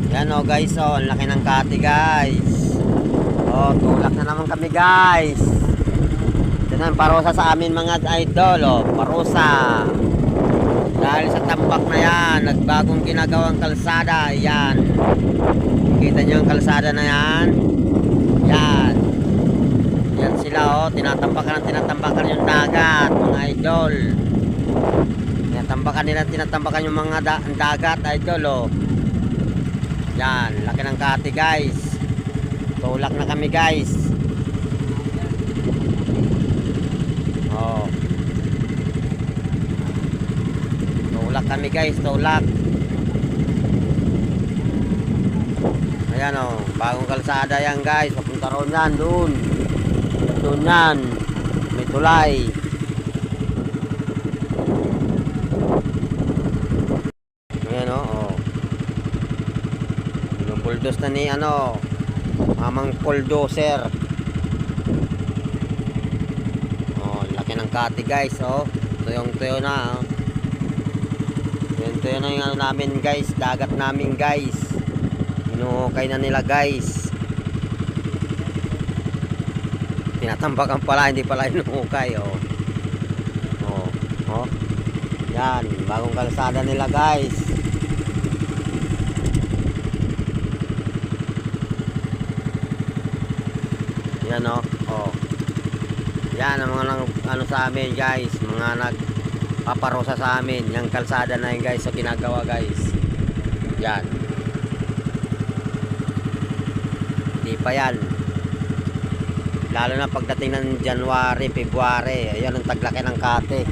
Yan o guys, oh, ang laki ng kati guys. Oh, tulak na naman kami guys. Yan ang parusa sa amin mga idol, oh, parusa. Dahil sa tambak na yan, nagbagong ginagawang kalsada. Yan. Kita nyo yung kalsada na yan. Yan. Yan sila, oh, tinatambakan yung dagat mga idol. Tinatambakan yung mga dagat idol, oh. Yan, laki ng kati guys. Tulak na kami guys. Oh. Tulak kami guys, tulak. Ayan oh, bagong kalsada yan guys. Papunta roon yan, doon. Doon yan. May tulay. Ayan oh. Bulldoze na ni mamang bulldozer. Oh, laki ng kati guys, oh. Tuyong-tuyo na, oh. Tuyong-tuyo na yung namin guys, dagat namin guys. Inuukay na nila guys. Tinatambakan pala, hindi pala inuukay, oh. Oh, oh. Yan, bagong kalsada nila guys. Yan o, oh. Yan ang mga sa amin guys, mga nagpaparosa sa amin. Yung kalsada na yun guys, so ginagawa guys. Yan. Hindi pa yan. Lalo na pagdating ng January, February. Ayan ang taglaki ng kate.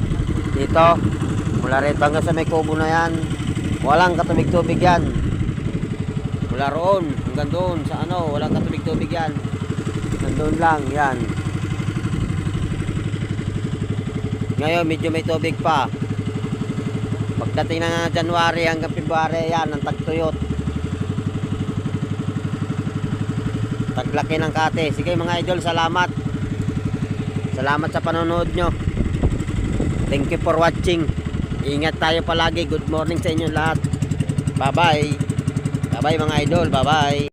Dito, mula rito hanggang sa may kubo na yan, walang katubig-tubig yan. Mula roon hanggang doon sa walang katubig-tubig yan. Doon lang yan. Ngayon medyo may tubig pa. Pagdating ng January hanggang February, yan ang tagtuyot. Taglaki ng kate. Sige mga idol, salamat. Salamat sa panonood nyo. Thank you for watching. Ingat tayo palagi. Good morning sa inyo lahat. Bye bye. Bye bye mga idol. Bye bye.